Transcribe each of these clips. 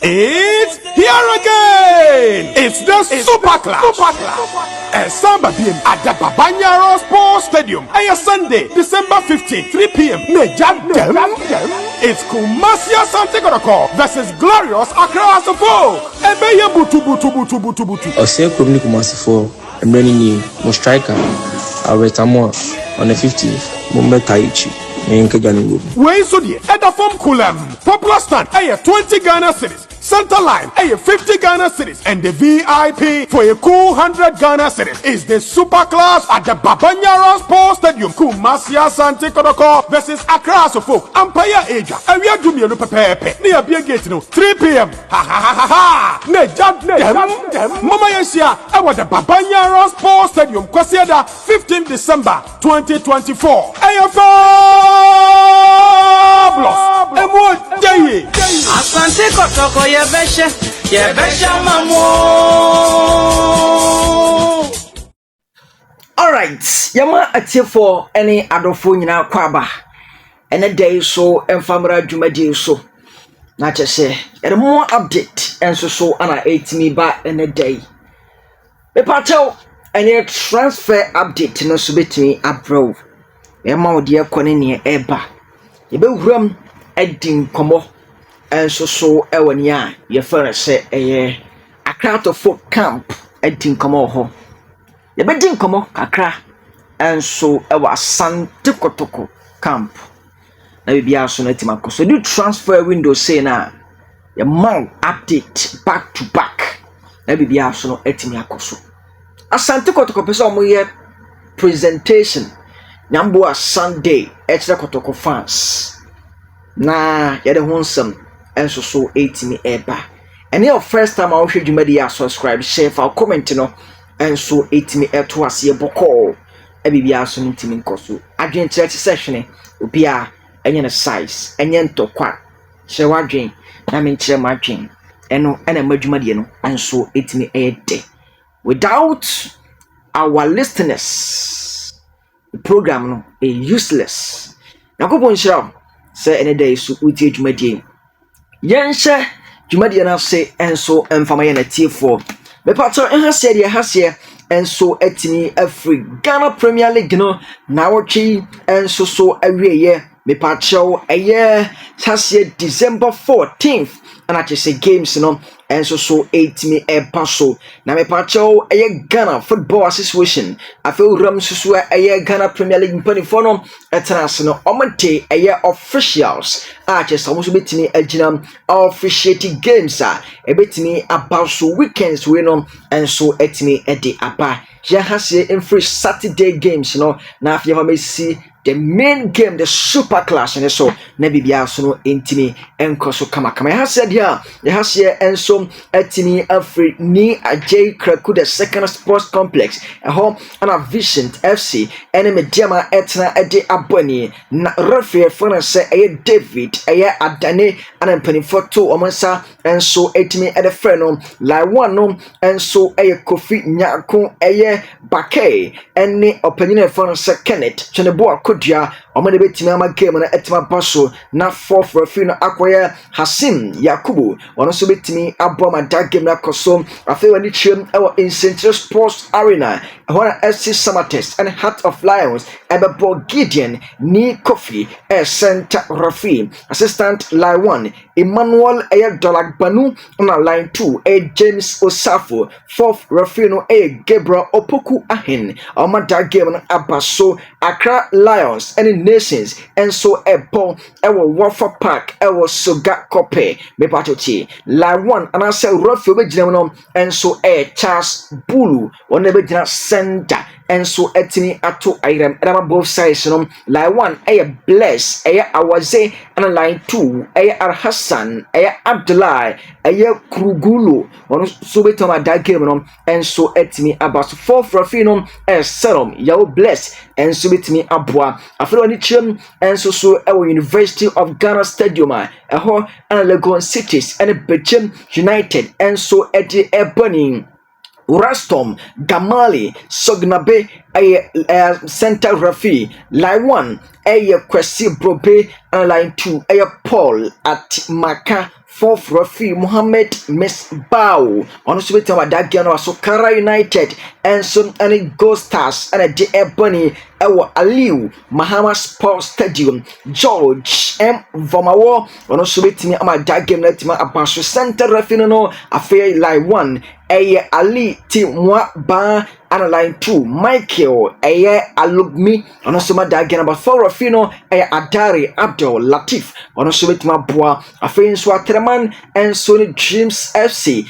It's here again. It's the Super Clash. A Samba game at the Babanyaro Sports Stadium. And Sunday, December 15, 3 p.m. It's Minta Asante Kotoko versus Glorious Accra Folk. And Beye butu. Ose Kumni Kumasifo, and Brenny, no striker, Aretamo on the 15th, Mumbai Taichi. Where so the other from Kulam, Popular Stand, 20 Ghana cities, Center Line, 50 Ghana cities, and the VIP for a cool 100 Ghana cities is the Super Clash at the Babanyaro Sports Stadium. Minta Asante Kotoko versus Accra Folk, Empire Asia, and we are doing a pepe near Beer Gate, 3 p.m. Mama Yesia, I was the Babanyaro Sports Stadium, Kwasiada, 15 December 2024. Asante Kotoko yebesha mamo. Alright, yama atifo any adofo nyina kwaba. Ene day so emfamra dwumadi so. Na chese, ere more update enso so ana 8 me ba ene day. Me patel any transfer update no so betimi approve. Yama odi ekone ne eba. Yebewuram edin komo enso so ewani a ye fere se eye Accra folk camp edin komo ho. Yebedin komo kakra enso ewa Asante Kotoko camp. Na bibia so na timako. So do transfer window say na ye man update back to back. Na bibia so no etimi akoso. Asante Kotoko pese omo ye presentation Nyambo Sunday Extra Kotoko fans na yede honsam enso so 8 eba and your first time I will show you media subscribe share for comment no enso 8 eto ase boko ebibia so ntimi nkoso adwen church session obi a enye ne size enye ntokwa she wadwen na me nkyere madwen eno ena madwumadie no enso 8 ede without our listeners the program no a useless yakobo nshira say any day so utie dwumadie yenhye dwumadie na say enso emfama ye na tie4 me pato enhase de hase enso etini afri Ghana Premier League no na wotwe enso so awieye me pato eye hase December 14th and I say games no enso so 8 me paso na me pacho eye Ghana Football Association I feel ram susu eye Ghana Premier League mpanifo no etrans no omante eye officials a che so betimi agina officiating games a ebetimi about so weekends we no enso etimi ede aba je hase in free Saturday games no na afia fa mesi the main game the Super Clash and so na bibia so no entimi enkoso kama ya said here the has here enso etimi afri ni ajay kraku the second sports complex home and a Vision FC and mediama etna ede aboni na referee for say David adane and penifo to omansa enso etimi ede friend no like one no enso Kofi Nyako Bakay any opinion for say Kenneth Chenebo Dia omane betimi ama game na etima baso na fourth referee no akoya Hasim Yakubu ono so betimi aboma that game na koso afi wani chiem ewo in Central Sports Arena ehona FC Samatex and Heart of Lions ebebo Gideon ni Kofi center referee assistant line 1 Emmanuel Dolagbanu na line 2 James Osafo fourth referee no Gabriel Opoku Ahen oma that game na abaso Accra Lions any nations and so epo ewo Wafa Park ewo Soga Kope me pachochi line 1 and I say referee be gina no and so Charles Bulu one be gina center and so etini ato iram edama both sides no line 1 Bless Awaze and line 2 Al Hassan Abdullah Krugulu one so betoma that game no and so etini about fourth referee no Serum Yawo Bless and so betimi abua afro ni chem and so University of Ghana Stadium and Lagos Cities and Bechem United and so Eddie Ebony Rastom, Gamali, Sognabe, center referee. Line 1 Kwesi Brobe, and line 2 Paul at Maka. Fourth referee Mohammed Misbah. Honestly, with our Dagiano, so Kara United and some any Ghost Stars and a J. Ebony Ewa Aliu Mahama Sports Stadium George M. Vomawo. Honestly, with me, I'm a Dagian let me a center referee no affair line 1 Ali Timwa Ba and line 2 Michael Alugmi. Honestly, my Dagian about 4 referee no Adari Abdul Latif. Honestly, with my boy affair so man and Sony Dreams FC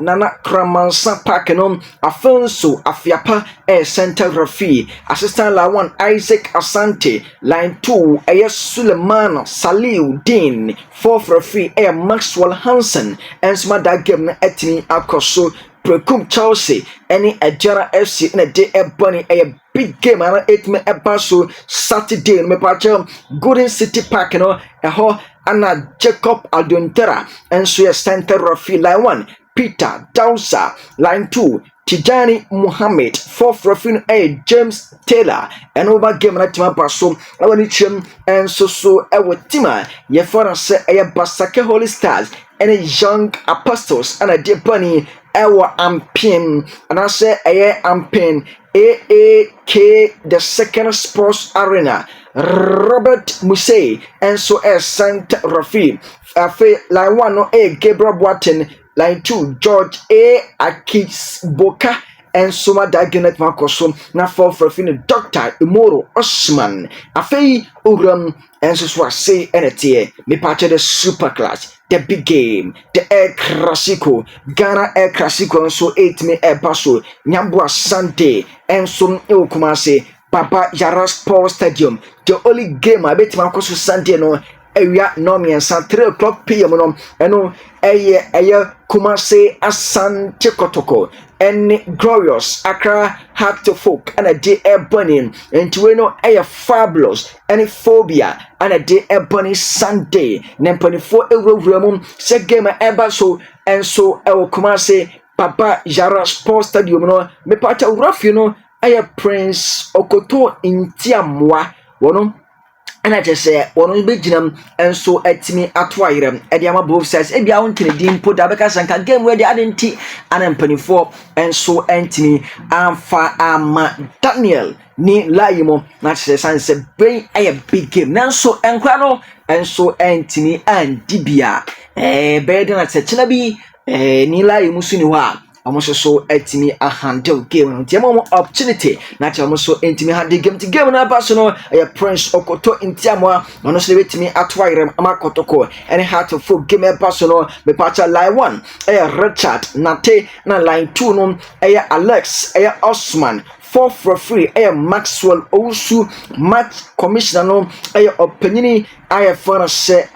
Nana Kramansa Parkenom Afonso Afiapa center referee assistant line 1 Isaac Asante line 2 Suleiman Saliu Dean fourth referee Maxwell Hansen and smada game na etini akoso Prekum Chelsea any Ajara FC in a day bunny big game and 8 me ebaso Saturday me pacha Golden City Park Anna Jacob Aldontera and so center referee line 1 Peter Dausa line 2 Tijani Muhammad fourth referee James Taylor and over game na tima paso awani and so tima ye for say Basake Holy Stars and Young Apostles and a dear bunny Ampin and I say Ampin AAK the second sports arena Robert Musey and so Saint Rafi line 1 no Gabriel Boatin line 2 George Akis Boka and Soma Dagenet Makoso na for Dr. Imoro Osman Afei Uram and so say NTA me part of the super class the big game the Air Clasico Ghana Air Clasico and so 8 me Air Paso Nyambua Sunday and some Kumase Papa Yara Sports Stadium the only game I bet Makoso Sunday no area no me and 3 o'clock p.m. no eno Kumase Asante Kotoko and Glorious Accra Heart to Folk and a day burning and to no fabulous and phobia and a day burning Sunday Nempany 4 Ramon se game ever so and so Kumase Papa Yara Sports Stadium no me part rough Prince Okoto in Tiamwa wono and I just say one big jam and so at me at wire Ediama both says if you want to dim put because I can game where the identity and I'm 24 and so Anthony and fa Daniel ni Laimo not says and say bring a big game now so Enquano and so Anthony and Dibia better than say Chinabi ni Laimo Suniwa almost so etimi a handle game no opportunity na cha almost so etimi handle game to game na personal Prince Okoto intiamwa honestly etimi atwaire amakotoko and heart of full game personal me partner line 1 Richard Nate na line 2 no Alex Osman fourth referee Maxwell Owusu match commissioner no opinion for say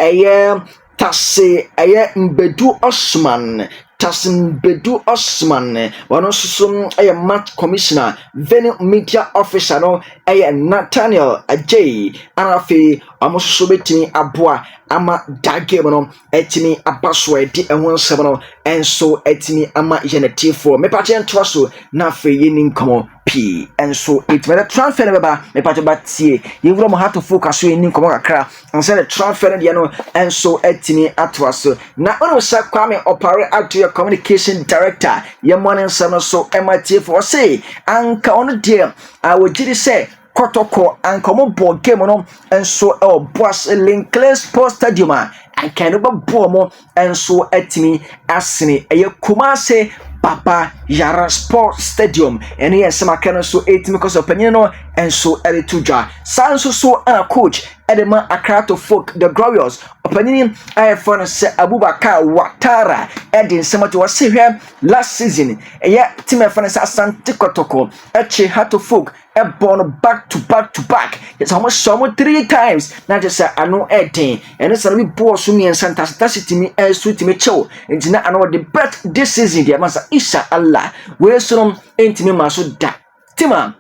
Tase Mbedu Osman Tasim Bedu Osman, one also match commissioner, venue media officer, no, Nathaniel Ajay, Anafi, almost so betting Abua, Ama Dagemono, Etimi Abaswe, D1 and so Etimi Ama Geneti for me patient Trasso, Nafi Yin Como P, and so it made a transfer number, me patient you will have to focus in Comacra and send a transfer, and so Etimi Atwaso. Now, on was Kwame operate out to your communication director, your morning summer so MIT for say, and on the dear, I would say. Kotoko and common board game on and so boss Linkless Sports Stadium and can bomo and so etimi asini Kumase Papa Yara Sports Stadium and yes some can so 8 because of Penino and so Erituja Sanso so coach Edema Accra to Folk the Glorious Opinion I found say Abubakar Watara Edin Semati was here last season team Asante Kotoko had to Folk born back to back. It's almost some 3 times. Not just I know Eddie, and it's a little boss me and Santa City me and sweet me show. It's not I know the best this season, dear Master Isha Allah. Where some ain't me maso da. Tima.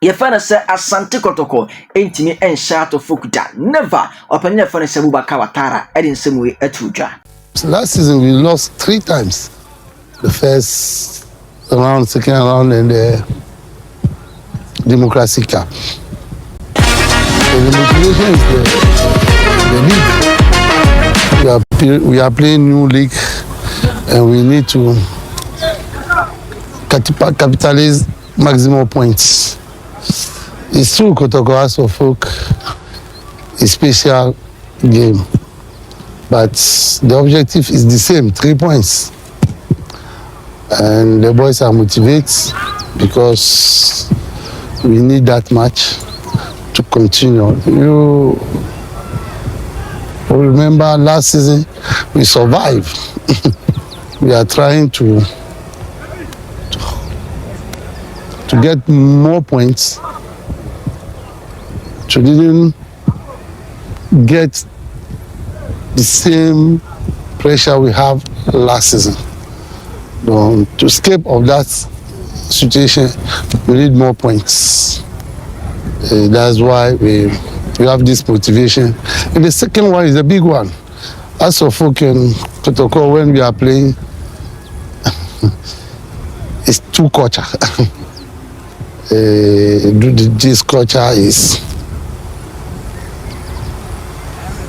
Ye fana se Asante Kotoko ain't me and shout of folk da. Never open your fana se Abubakar Watara and in some way etuja. Last season we lost 3 times. The first round, second round, and Democracy Cup. So the motivation is the league. We are playing new league, and we need to capitalize maximum points. It's true, Kotoko has for folk a special game, but the objective is the same, 3 points. And the boys are motivated because we need that match to continue. You remember last season we survived. We are trying to get more points. To didn't get the same pressure we have last season. To escape of that situation, we need more points. That's why we have this motivation. And the second one is a big one. As for folk in Kotoko, when we are playing, it's two culture. This culture is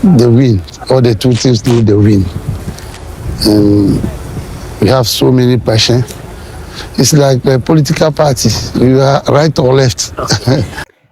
the win. All the two teams need the win. And we have so many passion. It's like a political party. You are right or left.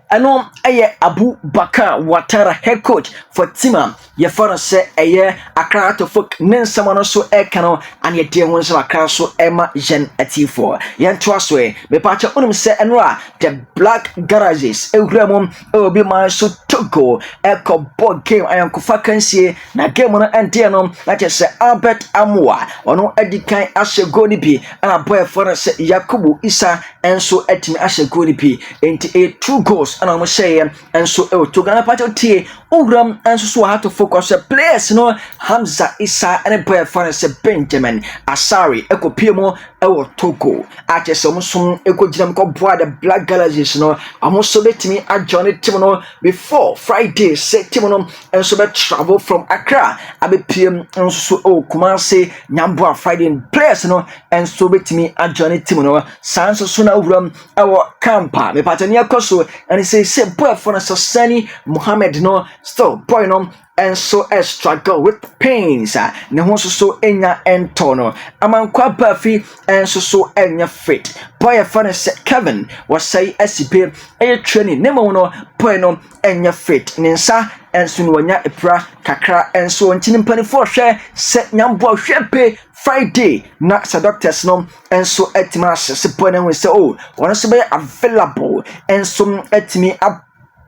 Ano eye Abu Bakar Watara head coach for Tima ye for say eye Accra to folk nensama no so e kano and ye de won so Accra so Emma Jen Atifo ye nto aso e me pa cha onum say eno a the black garages ehura mum e obi man so Togo e ko ball game ayankofa kansie na game no ende no na che say Albert Amwa ono edikan ahye go ni bi ana boy for say Yakubu Isa enso etimi ahye go ni bi enti 2 goals and I'm saying and so to Ghana party tea Ugram and so have to focus a players no Hamza Isa and a boy for Benjamin Asari Eko Pimo Ewo Togo at some Eko Jam ko boy the black galaxies no almost so let me at Johnny Timono before Friday say Timono and so be travel from Accra I be PM and so Kumasi Nyambua Friday players no and so let me at Johnny Timono Sanso Suna Ugram our camper me patania koso and say boy for Sosani Muhammad no still boy no and so a struggle with pains ne ho so enya entono amankwa bafi and so enya fit boy for Kevin was say SCP a training nemo no boy no enya fit ninsa and so wanya epra kakra and so ntini mpani hwe set nyambo hwepe Friday na sa doctors no and so etima se boy na we say oh one so be available and so etimi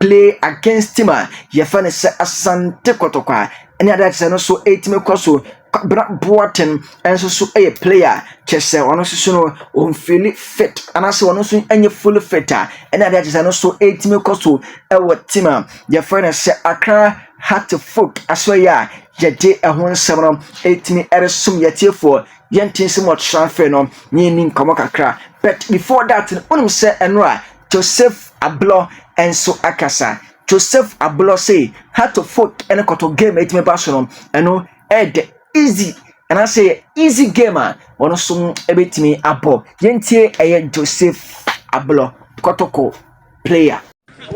play against him ye fane se Asante Kotoko any other say no so etimi kwaso Boaten and so a player chese one so no on feel fit and as one so any full fitter and other say no so etimi kwaso e what team ye fane se Accra had to folk aswaya ye de ehon semno etimi eresum ye tiefo yentin se mo transfer no nyin nkomo kakra but before that unum say enra Joseph Ablo and so akasa Joseph Ablo say had to folk and koto game etime basono eno ed easy and I say easy gamer one so ebetimi abo yentie eye Joseph Ablo Kotoko player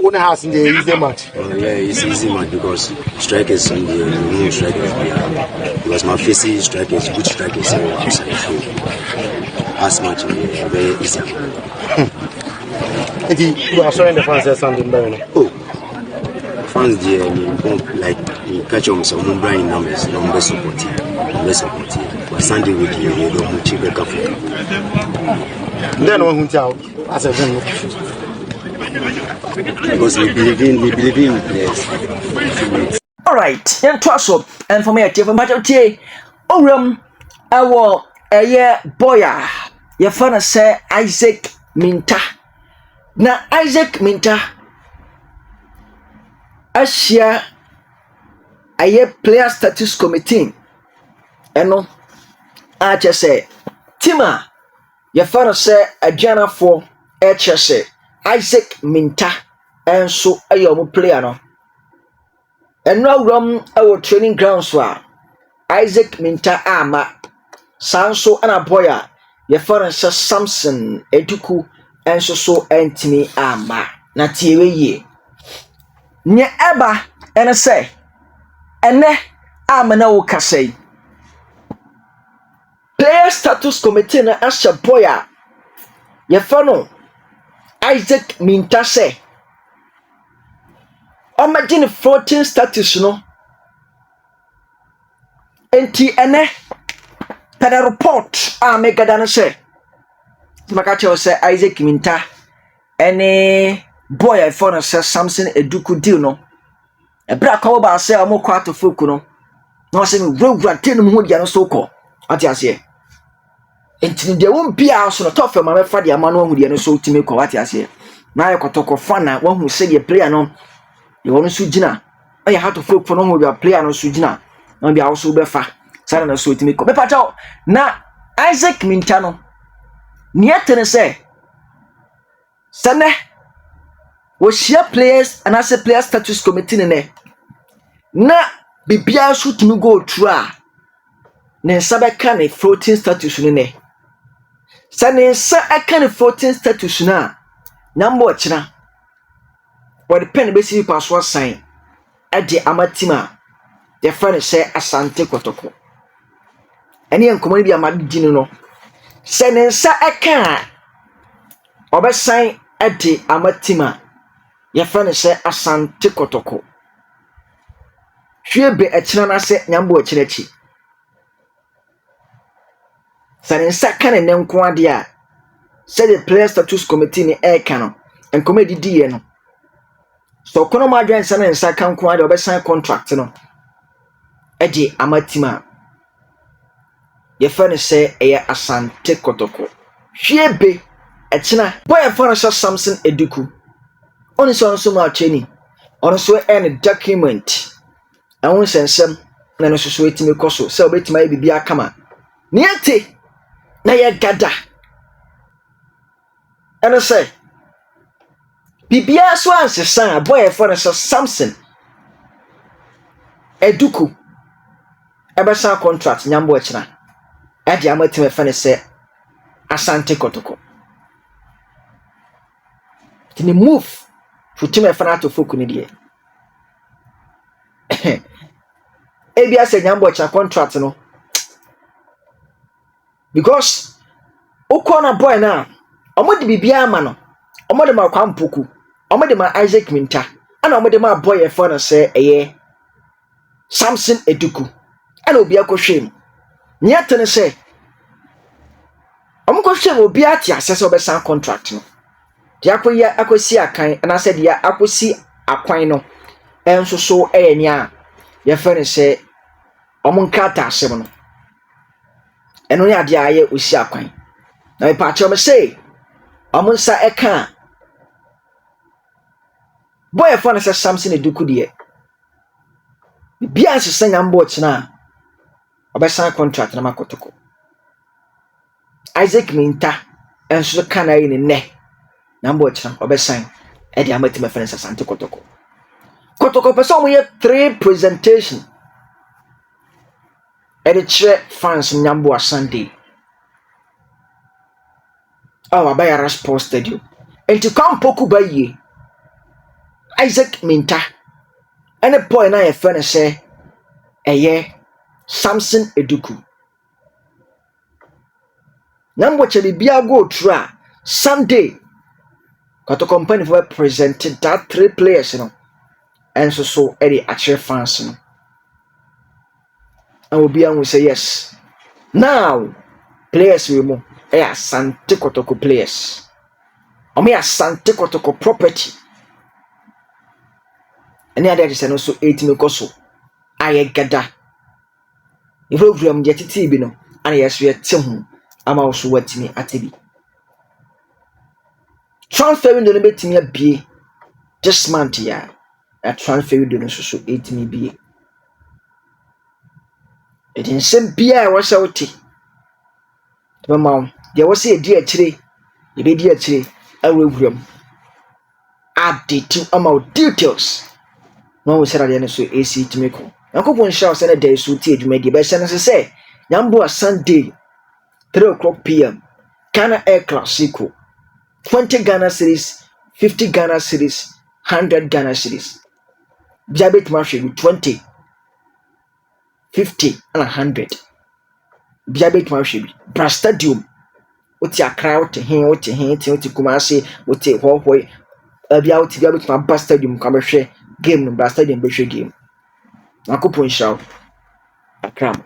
One has in the easy match. Yeah, it's easy match because strikers and the new strikers because my facing strikers, good strikers, so as much very easy. You are showing the fans something better. Oh, fans there like catch on some brain numbers support. But Sunday with you don't check the coffee. Then one who tell as a general. Because we believe in players. All right, then twaso and for me at Jeff Matthew our boya your father say Isaac Minta. Na Isaac Minta Asia aye player status committee eno a che say Tima your father say Adriana for say Isaac Minta and so ayo player no and now our training grounds were Isaac Minta ama Sanso and a boya your father says Samson Eduku enso so entimi ama na tiewe ye nye eba ene se ene amana wo kasai player status committee na asha boya ye fano Isaac Minta se omagine floating status no enti ene per report mega dan se maka che se Isaac Minta ene boy for se Samson Eduku deal no ebra kwa ba se amokwa to foku no no se me wura tenu mu dia no so ko ati ase enti de won bia so no tofe ma me fa dia ma no hu dia no so timi ko ati ase na ye Kotoko fana wo hu se dia player no ye wono so gina aye ha to foku no hu dia player no so gina na bia wo so be fa sare na so timi ko be pacho na Isaac Minta no niatene se sane wo share players and as a player status committee ne na bibia so tumi go through a ne sabe ka ne floating status ne sane sa aka ne floating status na nyambo ochina what pen be si pass was sign ade amatima the friend say Asante Kotoko eni enkomoni bi amadini no sane sa aka obe sign ade amatima your friend say Asante Kotoko hwebe echina na se nyambo ochina chi sane sa kan ne nko ade a say the player status committee ni eka no enkomo didi ye no so kono ma adwan sane nsa kan nko ade obesan contract no eje amatima ye fane say eye Asante Kotoko hwebe echina boy fane say Samson Eduku oni so ma training ono so en document awon sensem na no so etimi koso say obetima ye bibia kama niate na ye gada eno say bibia so ansesa boy for say Samson Eduku ebesa contract nyambo achina ade amatima fane say Asante Kotoko tini move futima fane to foku ni die ebia say nyambo acha contract no because ukona boy na omodi bibia ama no omodi ma kwampoku omodi ma Isaac Minta ana omodi ma boy for na say eye Samson Eduku ana obi akohwem niatene say omukohwem obi ati asese obesan contract no dia akoya akosi akan ana say dia akosi akwan no enso so enya ye fere say omunkata asem no eno ya dia aye osi akwan na me pa me say omunsa eka boy for na say Samson Eduku de bia asesa nyambo china obesan contract na makotoko Isaac Minta enso kana yi ne nyambo china obesan e de amatima fere Asante Kotoko Kotoko person we 3 presentation e de chere fans nyambo Sunday Abayara Sports Stadium enti kampoku baye Isaac Minta ene boy na ye fene say eye Samson Eduku nyambo chebe bia go through a Sunday Kotoko company for presented that 3 players no and so edi actual fans no and will be and say yes now players we mo Asante Kotoko players omi Asante Kotoko property eni ade ade no so 18 koso aye gada ifrovram je titi bi no ana yeso ye te hu ama wo so watimi atebi transfer window no betimi abie this month ya a transfer window no so 18 bie edin sem bia wo se wuti mama de wo se edi akire e be di akire awuram update ama details no we said no so AC timiko yakobon show say na day so ti adwuma di be se say nyambo Sunday 3 o'clock PM Ghana Air Classico 20 Ghana cedis, 50 Ghana cedis, 100 Ghana cedis. Biabet Marsha 20, 50, and 100. Biabet Marsha, Brass Stadium. What's your crowd to him, what to him, to Kumasi, what take Hawkway, Biabet Biabet my Brass Stadium, come share game, Brass Stadium, Bishop game. Nakupo in shout. A cram.